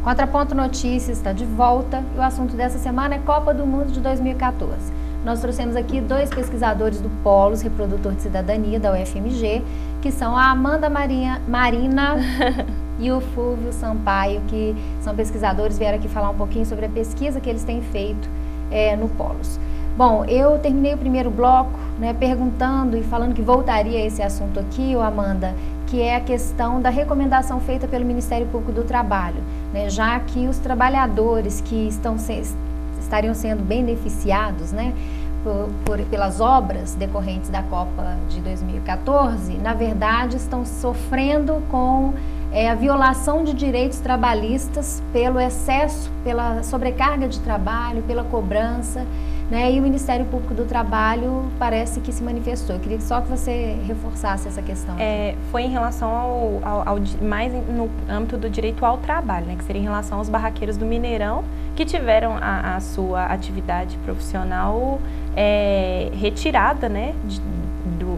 Contraponto Notícias está de volta e o assunto dessa semana é Copa do Mundo de 2014. Nós trouxemos aqui 2 pesquisadores do Polos, reprodutor de cidadania da UFMG, que são a Amanda Marina e o Fulvio Sampaio, que são pesquisadores, vieram aqui falar um pouquinho sobre a pesquisa que eles têm feito no Polos. Bom, eu terminei o primeiro bloco, né, perguntando e falando que voltaria a esse assunto aqui, Amanda, que é a questão da recomendação feita pelo Ministério Público do Trabalho, né, já que os trabalhadores que estariam sendo beneficiados, né, pelas obras decorrentes da Copa de 2014, na verdade estão sofrendo com a violação de direitos trabalhistas pelo excesso, pela sobrecarga de trabalho, pela cobrança, né? E o Ministério Público do Trabalho parece que se manifestou. Eu queria só que você reforçasse essa questão. Foi em relação mais no âmbito do direito ao trabalho, né? Que seria em relação aos barraqueiros do Mineirão, que tiveram a sua atividade profissional retirada, né,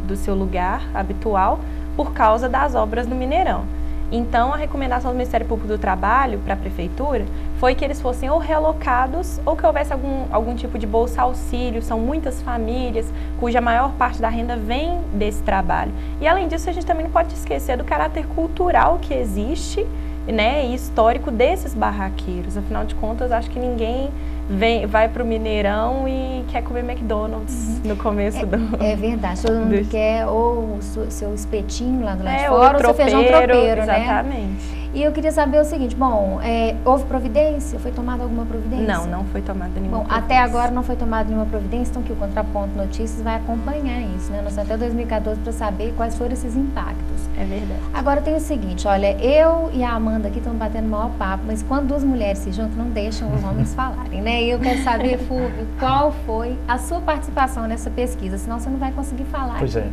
do seu lugar habitual por causa das obras no Mineirão. Então, a recomendação do Ministério Público do Trabalho para a Prefeitura foi que eles fossem ou realocados ou que houvesse algum tipo de bolsa-auxílio. São muitas famílias cuja maior parte da renda vem desse trabalho. E, além disso, a gente também não pode esquecer do caráter cultural que existe, né, e histórico desses barraqueiros. Afinal de contas, acho que ninguém vai para o Mineirão e quer comer McDonald's no começo do... É verdade, todo mundo quer ou o seu espetinho lá do lado de fora ou seu feijão tropeiro, né? Exatamente. E eu queria saber o seguinte, bom, houve providência? Foi tomada alguma providência? Não foi tomada nenhuma providência. Até agora não foi tomada nenhuma providência, então que o Contraponto Notícias vai acompanhar isso, né? Nós estamos até 2014 para saber quais foram esses impactos. É verdade. Agora tem o seguinte, olha, eu e a Amanda aqui estamos batendo o maior papo, mas quando 2 mulheres se juntam, não deixam os homens falarem, né? E eu quero saber, Fulvio, qual foi a sua participação nessa pesquisa, senão você não vai conseguir falar. Pois é.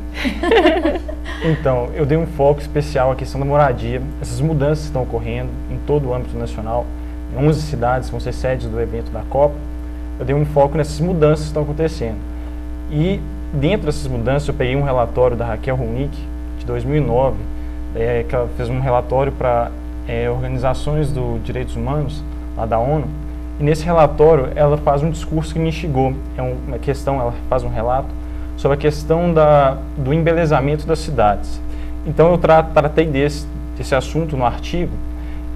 Então, eu dei um foco especial à questão da moradia. Essas mudanças estão ocorrendo em todo o âmbito nacional. Em 11 cidades vão ser sedes do evento da Copa. Eu dei um foco nessas mudanças que estão acontecendo. E dentro dessas mudanças, eu peguei um relatório da Raquel Runick, de 2009, que ela fez um relatório para organizações dos direitos humanos, lá da ONU. E nesse relatório, ela faz um discurso que me instigou. Ela faz um relato sobre a questão do embelezamento das cidades. Então eu tratei desse assunto no artigo,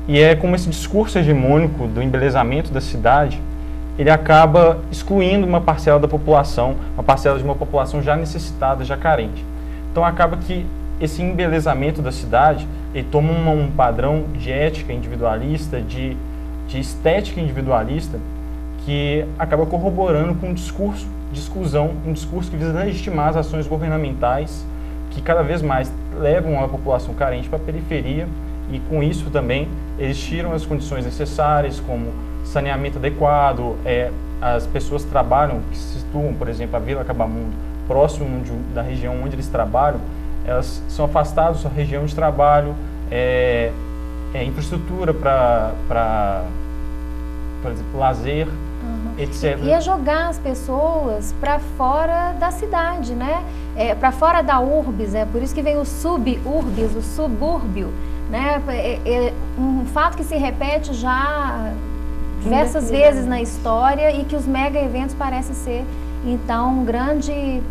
e é como esse discurso hegemônico do embelezamento da cidade, ele acaba excluindo uma parcela da população, uma parcela de uma população já necessitada, já carente. Então acaba que esse embelezamento da cidade, ele toma um padrão de ética individualista, de estética individualista, que acaba corroborando com um discurso de exclusão, um discurso que visa legitimar as ações governamentais que cada vez mais levam a população carente para a periferia, e com isso também eles tiram as condições necessárias, como saneamento adequado, as pessoas trabalham, que se situam, por exemplo, a Vila Cabamundo, próximo da região onde eles trabalham, elas são afastadas da região de trabalho, infraestrutura para, por exemplo, lazer, etc. E é jogar as pessoas para fora da cidade, né? Para fora da urbis, por isso que vem o suburbis, o subúrbio, né? Um fato que se repete já diversas vezes na história e que os mega eventos parecem ser, então, um grande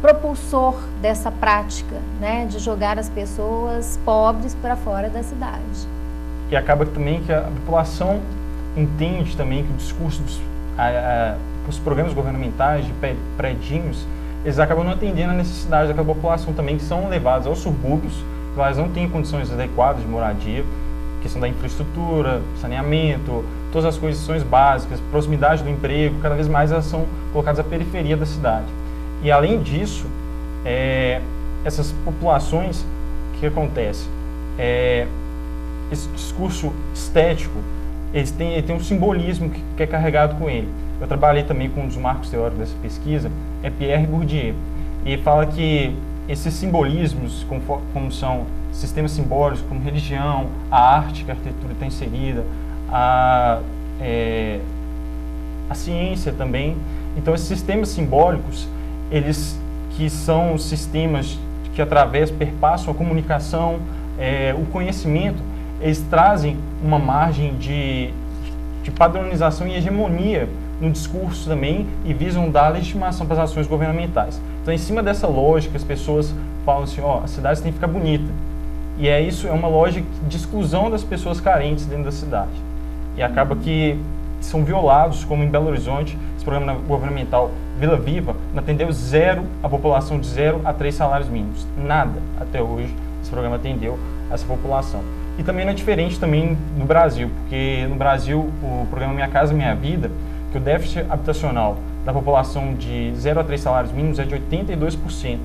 propulsor dessa prática, né? De jogar as pessoas pobres para fora da cidade. E acaba também que a população entende também que o discurso dos programas governamentais de predinhos, eles acabam não atendendo a necessidade daquela população também, que são levadas aos subúrbios, que elas não têm condições adequadas de moradia, questão da infraestrutura, saneamento, todas as condições básicas, proximidade do emprego, cada vez mais elas são colocadas à periferia da cidade. E além disso, essas populações, o que acontece? Esse discurso estético, ele tem um simbolismo que é carregado com ele. Eu trabalhei também com um dos marcos teóricos dessa pesquisa, Pierre Bourdieu, e ele fala que esses simbolismos, como são sistemas simbólicos, como religião, a arte que a arquitetura está inserida, a ciência também. Então, esses sistemas simbólicos, eles que são sistemas que perpassam a comunicação, o conhecimento, eles trazem uma margem de padronização e hegemonia no discurso também e visam dar legitimação para as ações governamentais. Então, em cima dessa lógica, as pessoas falam assim, ó, a cidade tem que ficar bonita. E isso é uma lógica de exclusão das pessoas carentes dentro da cidade. E acaba que são violados, como em Belo Horizonte, esse programa governamental Vila Viva não atendeu a população de 0 a 3 salários mínimos. Nada, até hoje, esse programa atendeu essa população. E também não é diferente também no Brasil, porque no Brasil o programa Minha Casa Minha Vida, que o déficit habitacional da população de 0 a 3 salários mínimos é de 82%,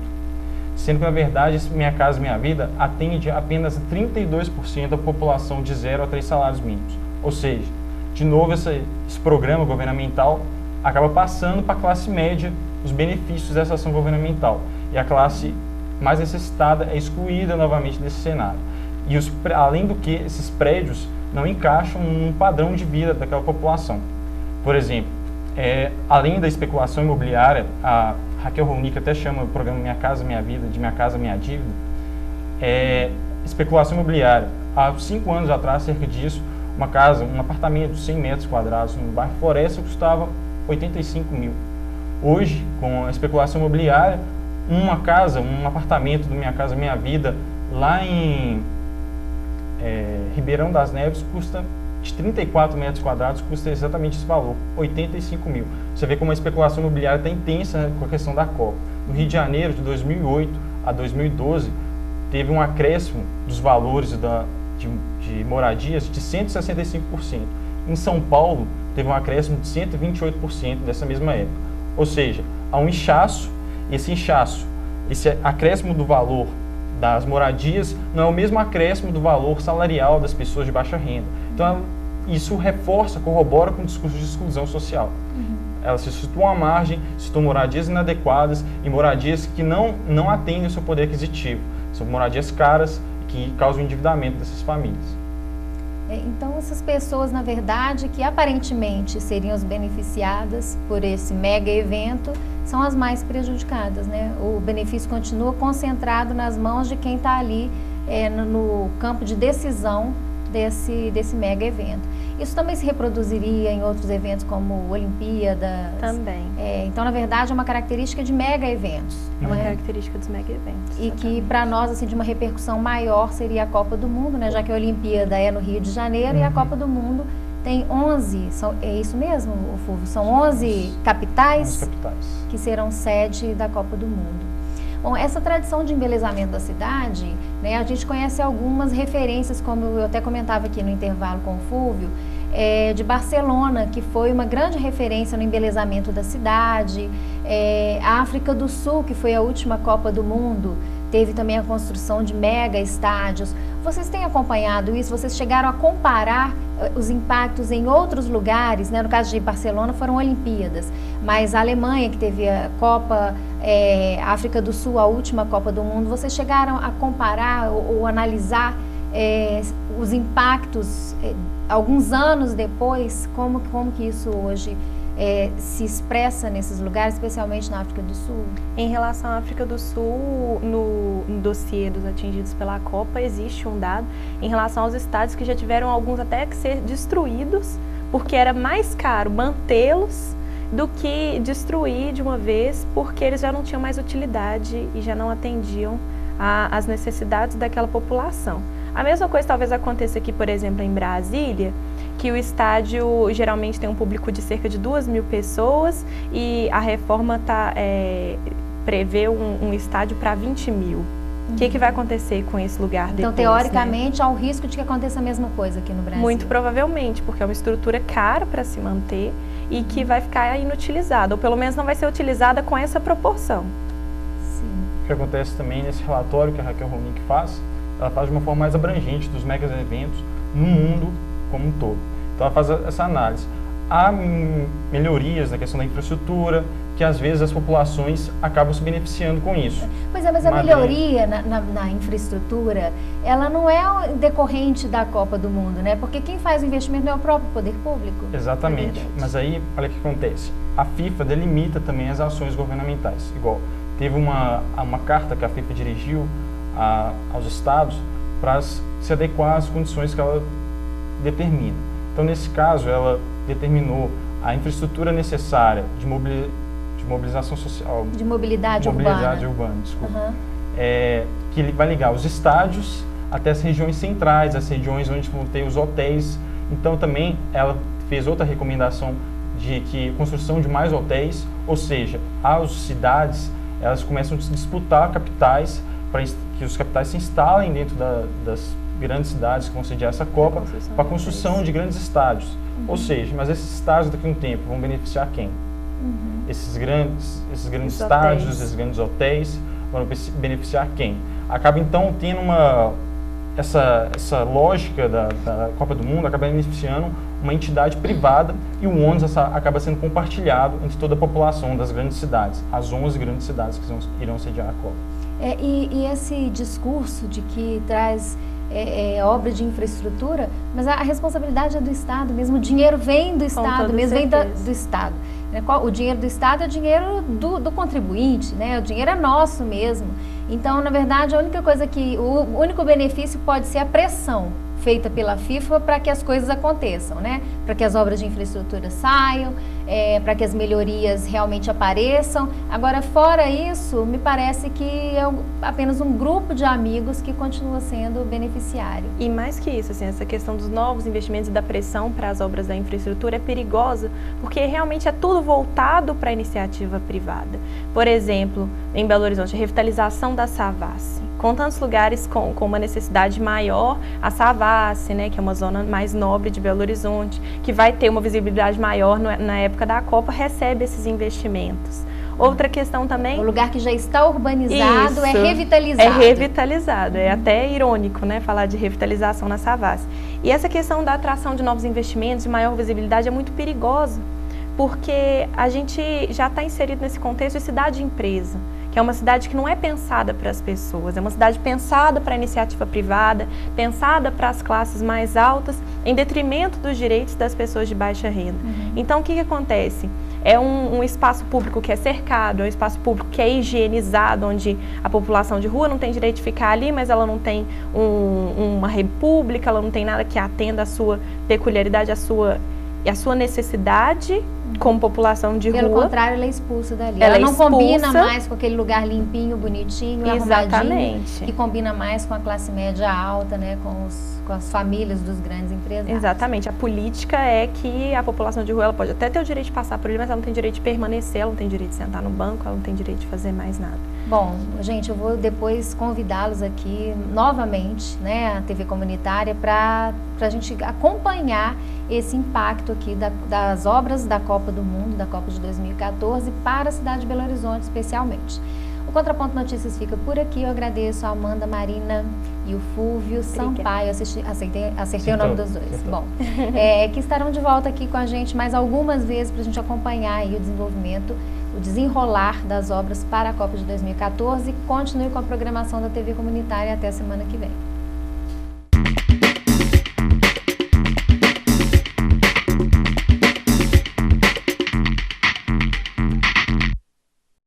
sendo que, na verdade, esse Minha Casa Minha Vida atende apenas 32% da população de 0 a 3 salários mínimos. Ou seja, de novo, esse programa governamental acaba passando para a classe média os benefícios dessa ação governamental. E a classe mais necessitada é excluída novamente desse cenário. E além do que, esses prédios não encaixam num padrão de vida daquela população. Por exemplo, além da especulação imobiliária, a Raquel Ronick até chama o programa Minha Casa Minha Vida de Minha Casa Minha Dívida, especulação imobiliária. Há 5 anos atrás, cerca disso, um apartamento de 100 metros quadrados no bairro Floresta custava 85 mil. Hoje, com a especulação imobiliária, um apartamento do Minha Casa Minha Vida lá em Ribeirão das Neves custa de 34 metros quadrados, custa exatamente esse valor, 85 mil. Você vê como a especulação imobiliária está intensa, né, com a questão da Copa. No Rio de Janeiro, de 2008 a 2012, teve um acréscimo dos valores de moradias de 165%. Em São Paulo, teve um acréscimo de 128% dessa mesma época. Ou seja, há um inchaço, esse acréscimo do valor das moradias não é o mesmo acréscimo do valor salarial das pessoas de baixa renda. Então, isso corrobora com o discurso de exclusão social. Elas se situam à margem, situam moradias inadequadas e moradias que não atendem o seu poder aquisitivo. São moradias caras que causam o endividamento dessas famílias. Então, essas pessoas, na verdade, que aparentemente seriam as beneficiadas por esse mega evento, são as mais prejudicadas, né? O benefício continua concentrado nas mãos de quem está ali no campo de decisão desse mega evento. Isso também se reproduziria em outros eventos como Olimpíadas? Também. Então, na verdade, é uma característica de mega eventos. É uma característica dos mega eventos. E que, para nós, assim, de uma repercussão maior, seria a Copa do Mundo, né? Já que a Olimpíada é no Rio de Janeiro e a Copa do Mundo tem 11, é isso mesmo, Fulvio? São 11 capitais que serão sede da Copa do Mundo. Bom, essa tradição de embelezamento da cidade, né, a gente conhece algumas referências, como eu até comentava aqui no intervalo com o Fulvio, de Barcelona, que foi uma grande referência no embelezamento da cidade, a África do Sul, que foi a última Copa do Mundo, teve também a construção de mega estádios. Vocês têm acompanhado isso? Vocês chegaram a comparar os impactos em outros lugares, né? No caso de Barcelona foram Olimpíadas, mas a Alemanha, que teve a Copa, a África do Sul, a última Copa do Mundo, vocês chegaram a comparar ou analisar os impactos alguns anos depois, como que isso hoje se expressa nesses lugares, especialmente na África do Sul? Em relação à África do Sul, no dossiê dos atingidos pela Copa, existe um dado em relação aos estádios que já tiveram alguns até que ser destruídos, porque era mais caro mantê-los do que destruir de uma vez, porque eles já não tinham mais utilidade e já não atendiam às necessidades daquela população. A mesma coisa talvez aconteça aqui, por exemplo, em Brasília, que o estádio geralmente tem um público de cerca de 2.000 pessoas e a reforma prevê um estádio para 20 mil. O que vai acontecer com esse lugar depois? Então, teoricamente, há o risco de que aconteça a mesma coisa aqui no Brasil? Muito provavelmente, porque é uma estrutura cara para se manter e que vai ficar inutilizada, ou pelo menos não vai ser utilizada com essa proporção. Sim. O que acontece também nesse relatório que a Raquel Ronick faz, ela faz de uma forma mais abrangente dos mega eventos no mundo como um todo. Então ela faz essa análise. Há melhorias na questão da infraestrutura, que às vezes as populações acabam se beneficiando com isso. Pois é, mas a melhoria na infraestrutura, ela não é decorrente da Copa do Mundo, né? Porque quem faz o investimento não é o próprio poder público. Exatamente. Mas aí, olha o que acontece. A FIFA delimita também as ações governamentais. Igual, teve uma carta que a FIFA dirigiu aos estados para se adequar às condições que ela determina. Então, nesse caso, ela determinou a infraestrutura necessária de mobilização social. De mobilidade urbana. Desculpa. Que vai ligar os estádios até as regiões centrais, as regiões onde vão ter os hotéis. Então, também, ela fez outra recomendação de que construção de mais hotéis, ou seja, as cidades, elas começam a se disputar capitais, para que os capitais se instalem dentro das grandes cidades que vão sediar essa Copa, para a construção de grandes estádios. Ou seja, mas esses estádios daqui a um tempo vão beneficiar quem? Esses grandes estádios, esses grandes hotéis vão beneficiar quem? Acaba então tendo essa lógica da Copa do Mundo, acaba beneficiando uma entidade privada e o ônus acaba sendo compartilhado entre toda a população das grandes cidades, as 11 grandes cidades que irão sediar a Copa. E esse discurso de que traz obra de infraestrutura, mas a responsabilidade é do Estado mesmo, o dinheiro vem do Estado mesmo, vem do Estado. O dinheiro do Estado é o dinheiro do contribuinte, né? O dinheiro é nosso mesmo. Então, na verdade, a única coisa o único benefício pode ser a pressão feita pela FIFA para que as coisas aconteçam, né? Para que as obras de infraestrutura saiam, para que as melhorias realmente apareçam. Agora, fora isso, me parece que é apenas um grupo de amigos que continua sendo beneficiário. E mais que isso, assim, essa questão dos novos investimentos e da pressão para as obras da infraestrutura é perigosa, porque realmente é tudo voltado para a iniciativa privada. Por exemplo, em Belo Horizonte, a revitalização da Savassi. Com tantos lugares com uma necessidade maior, a Savassi, né, que é uma zona mais nobre de Belo Horizonte, que vai ter uma visibilidade maior na época da Copa, recebe esses investimentos. Outra questão também... O lugar que já está urbanizado isso, é revitalizado. É revitalizado, é até irônico, né, falar de revitalização na Savassi. E essa questão da atração de novos investimentos, de maior visibilidade, é muito perigosa, porque a gente já está inserido nesse contexto de cidade-empresa, que é uma cidade que não é pensada para as pessoas, é uma cidade pensada para a iniciativa privada, pensada para as classes mais altas, em detrimento dos direitos das pessoas de baixa renda. Então, o que acontece? É um espaço público que é cercado, é um espaço público que é higienizado, onde a população de rua não tem direito de ficar ali, mas ela não tem uma república, ela não tem nada que atenda a sua peculiaridade, a sua necessidade como população de rua. Pelo contrário, ela é expulsa dali. Ela não combina mais com aquele lugar limpinho, bonitinho, arrumadinho, que combina mais com a classe média alta, né, com as famílias dos grandes empresários. Exatamente. A política é que a população de rua ela pode até ter o direito de passar por ali, mas ela não tem direito de permanecer, ela não tem direito de sentar no banco, ela não tem direito de fazer mais nada. Bom, gente, eu vou depois convidá-los aqui novamente, né, a TV comunitária, para a gente acompanhar esse impacto aqui das obras da Copa do Mundo, da Copa de 2014, para a cidade de Belo Horizonte especialmente. O Contraponto Notícias fica por aqui. Eu agradeço a Amanda, Marina e o Fúvio Sampaio. Acertei o nome dos dois. Bom, que estarão de volta aqui com a gente mais algumas vezes para a gente acompanhar aí o desenvolvimento, o desenrolar das obras para a Copa de 2014. Continue com a programação da TV Comunitária até a semana que vem.